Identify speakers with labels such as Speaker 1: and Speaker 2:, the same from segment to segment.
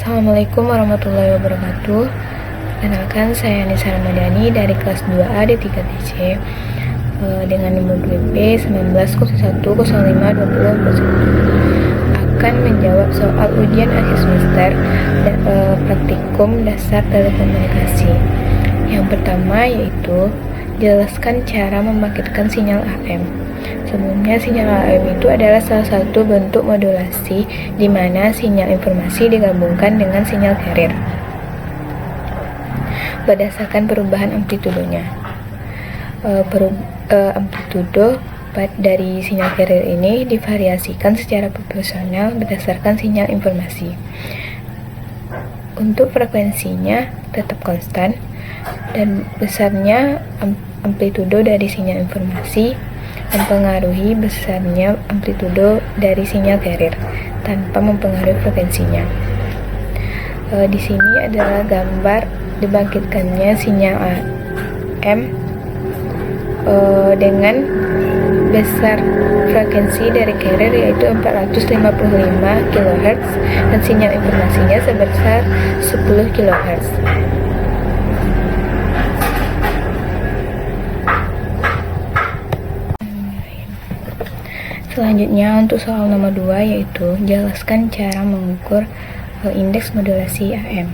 Speaker 1: Assalamualaikum warahmatullahi wabarakatuh. Perkenalkan, saya Nisa Ramadhani dari kelas 2A D3TC dengan nomor BP 19010520 akan menjawab soal ujian akhir semester praktikum dasar telekomunikasi. Yang pertama yaitu jelaskan cara membangkitkan sinyal AM. Sebelumnya, sinyal AM itu adalah salah satu bentuk modulasi di mana sinyal informasi digabungkan dengan sinyal carrier berdasarkan perubahan amplitudonya. Amplitudo dari sinyal carrier ini divariasikan secara proporsional berdasarkan sinyal informasi. Untuk frekuensinya tetap konstan dan besarnya amplitudo dari sinyal informasi mempengaruhi besarnya amplitudo dari sinyal carrier tanpa mempengaruhi frekuensinya. Di sini adalah gambar dibangkitkannya sinyal AM dengan besar frekuensi dari carrier yaitu 455 kHz dan sinyal informasinya sebesar 10 kHz. Selanjutnya untuk soal nomor 2 yaitu jelaskan cara mengukur indeks modulasi AM.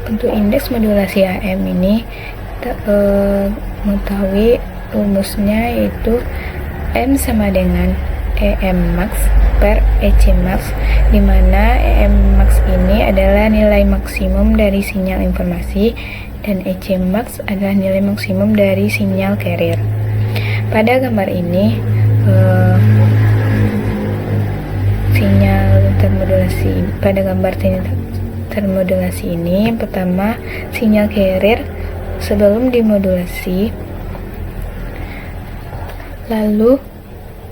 Speaker 1: Untuk indeks modulasi AM ini kita mengetahui rumusnya yaitu M sama dengan EM max per EC max, di mana EM max ini adalah nilai maksimum dari sinyal informasi dan EC max adalah nilai maksimum dari sinyal carrier. Pada gambar ini pada gambar termodulasi ini, yang pertama sinyal carrier sebelum dimodulasi, lalu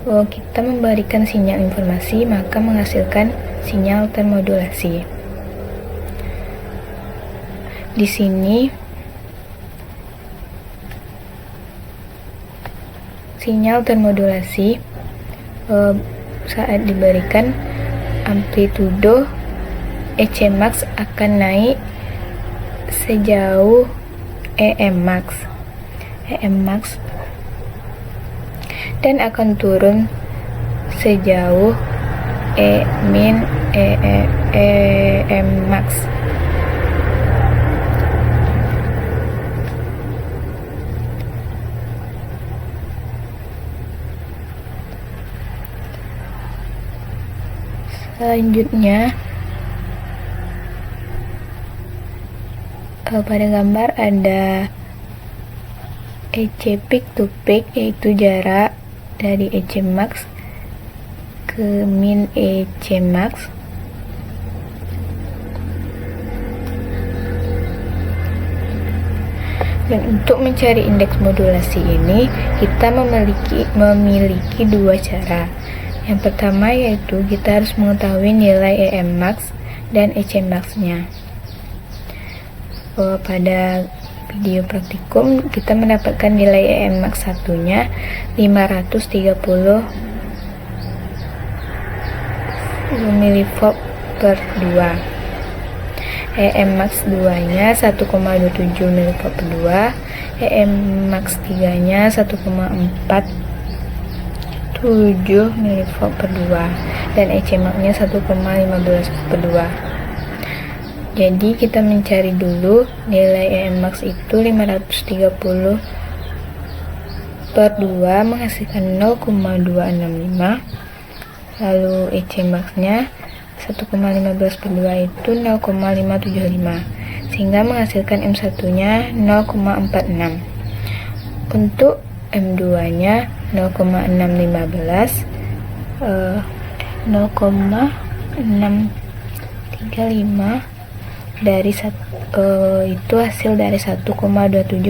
Speaker 1: kita memberikan sinyal informasi maka menghasilkan sinyal termodulasi. Di sini sinyal termodulasi saat diberikan amplitudo EC max akan naik sejauh EM max dan akan turun sejauh E min EM max. Selanjutnya pada gambar ada EC peak to peak yaitu jarak dari EC max ke min EC max. Dan untuk mencari indeks modulasi ini kita memiliki dua cara. Yang pertama yaitu kita harus mengetahui nilai EM max dan EC max-nya. Pada video praktikum kita mendapatkan nilai EM max satunya 530 mV per 2, EM max 2 nya 1,27 mV per 2, EM max 3 nya 1,47 mV per 2 dan EC max nya 1,15 per 2. Jadi kita mencari dulu nilai EM max itu 530 per 2 menghasilkan 0,265, lalu EC max nya 1,15 per 2 itu 0,575 sehingga menghasilkan M1 nya 0,46. Untuk M2 nya 0,615 0,635 dari itu hasil dari 1,27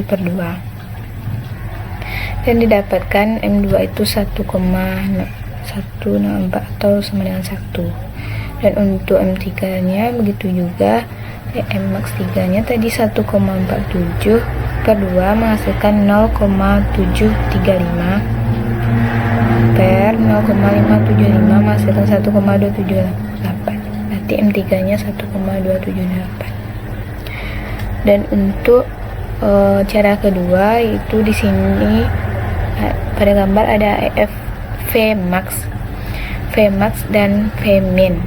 Speaker 1: per 2 dan didapatkan M2 itu 1,104 atau sama dengan 1. Dan untuk M3 nya begitu juga, EM max 3 nya tadi 1,47 per 2 menghasilkan 0,735 per 0,575 menghasilkan 1,278. Berarti M3 nya 1,278. Dan untuk cara kedua itu di sini pada gambar ada Vmax dan Vmin.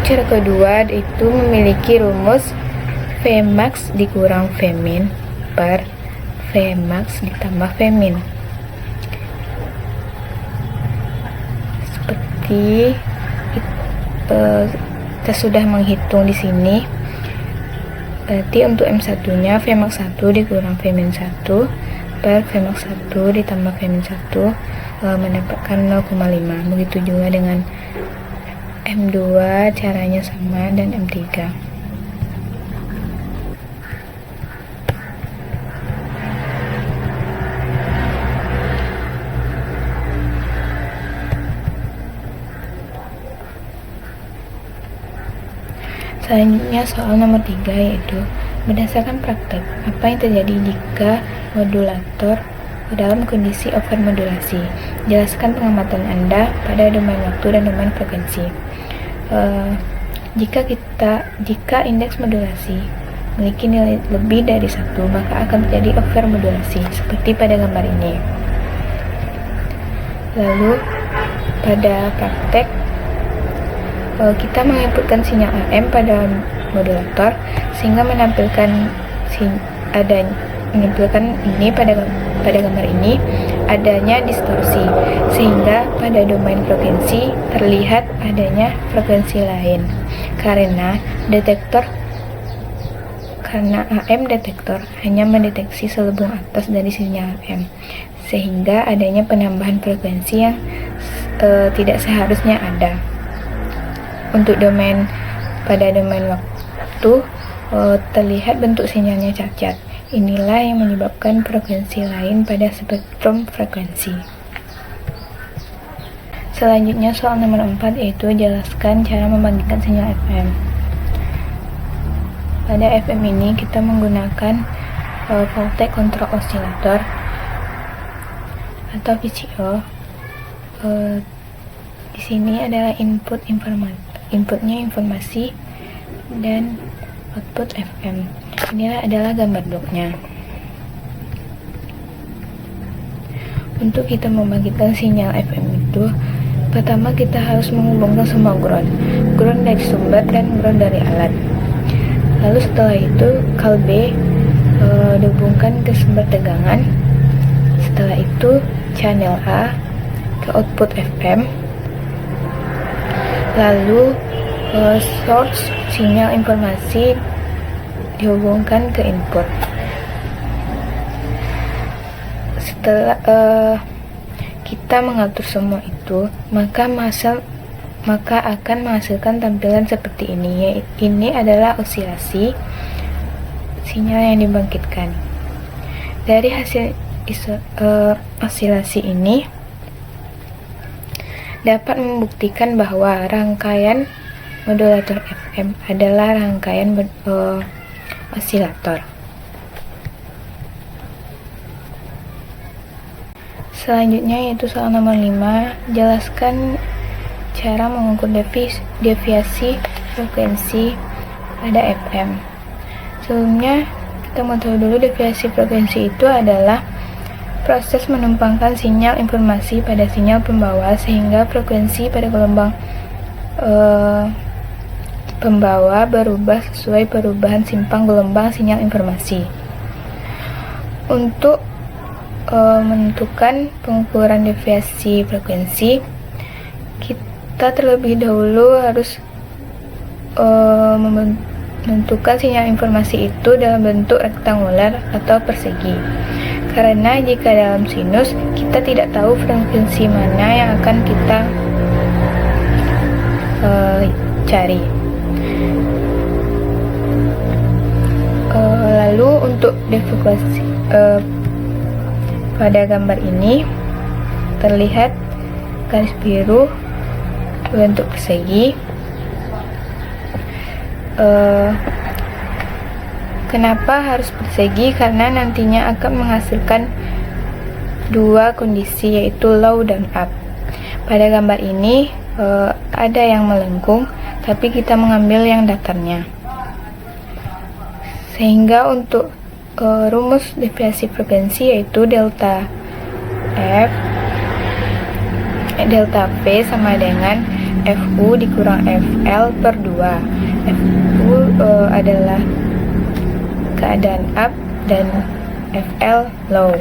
Speaker 1: Cara kedua itu memiliki rumus Vmax dikurang Vmin per Vmax ditambah Vmin. Seperti kita sudah menghitung di sini. Berarti untuk M1 nya Vmax 1 dikurang Vmin 1 per Vmax 1 ditambah Vmin 1 mendapatkan 0,5. Begitu juga dengan M2 caranya sama dan M3. Selanjutnya soal nomor 3, yaitu berdasarkan praktek, apa yang terjadi jika modulator dalam kondisi overmodulasi? Jelaskan pengamatan Anda pada domain waktu dan domain frekuensi. Jika indeks modulasi memiliki nilai lebih dari 1, maka akan terjadi overmodulasi seperti pada gambar ini. Lalu pada praktek kita menginputkan sinyal AM pada modulator sehingga menampilkan ini pada gambar ini adanya distorsi, sehingga pada domain frekuensi terlihat adanya frekuensi lain karena AM detektor hanya mendeteksi selubung atas dari sinyal AM, sehingga adanya penambahan frekuensi yang tidak seharusnya ada. Untuk pada domain waktu terlihat bentuk sinyalnya cacat. Inilah yang menyebabkan frekuensi lain pada spektrum frekuensi. Selanjutnya soal nomor 4, yaitu jelaskan cara membangkitkan sinyal FM. Pada FM ini kita menggunakan voltage control oscillator atau VCO. Di sini adalah inputnya informasi dan output FM. Inilah adalah gambar bloknya. Untuk kita membangkitkan sinyal FM itu, pertama kita harus menghubungkan semua ground dari sumber dan ground dari alat. Lalu setelah itu kal B dihubungkan ke sumber tegangan. Setelah itu channel A ke output FM. Lalu source sinyal informasi dihubungkan ke input. Setelah kita mengatur semua itu, maka akan menghasilkan tampilan seperti ini. Ini adalah osilasi sinyal yang dibangkitkan. Dari hasil osilasi ini dapat membuktikan bahwa rangkaian modulator FM adalah rangkaian osilator. Selanjutnya yaitu soal nomor 5, jelaskan cara mengukur deviasi frekuensi pada FM. Sebelumnya kita mau tahu dulu deviasi frekuensi itu adalah proses menumpangkan sinyal informasi pada sinyal pembawa sehingga frekuensi pada gelombang pembawa berubah sesuai perubahan simpang gelombang sinyal informasi. Untuk menentukan pengukuran deviasi frekuensi, kita terlebih dahulu harus menentukan sinyal informasi itu dalam bentuk rektangular atau persegi. Karena jika dalam sinus, kita tidak tahu frekuensi mana yang akan kita cari. Lalu untuk deviasi pada gambar ini terlihat garis biru bentuk persegi. Kenapa harus persegi? Karena nantinya akan menghasilkan dua kondisi, yaitu low dan up. Pada gambar ini ada yang melengkung, tapi kita mengambil yang datarnya. Sehingga untuk rumus deviasi frekuensi yaitu delta V sama dengan FU dikurang FL per 2. FU adalah keadaan up dan FL low.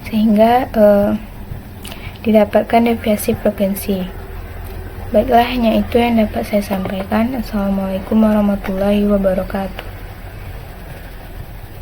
Speaker 1: Sehingga didapatkan deviasi frekuensi. Baiklah, hanya itu yang dapat saya sampaikan. Assalamualaikum warahmatullahi wabarakatuh.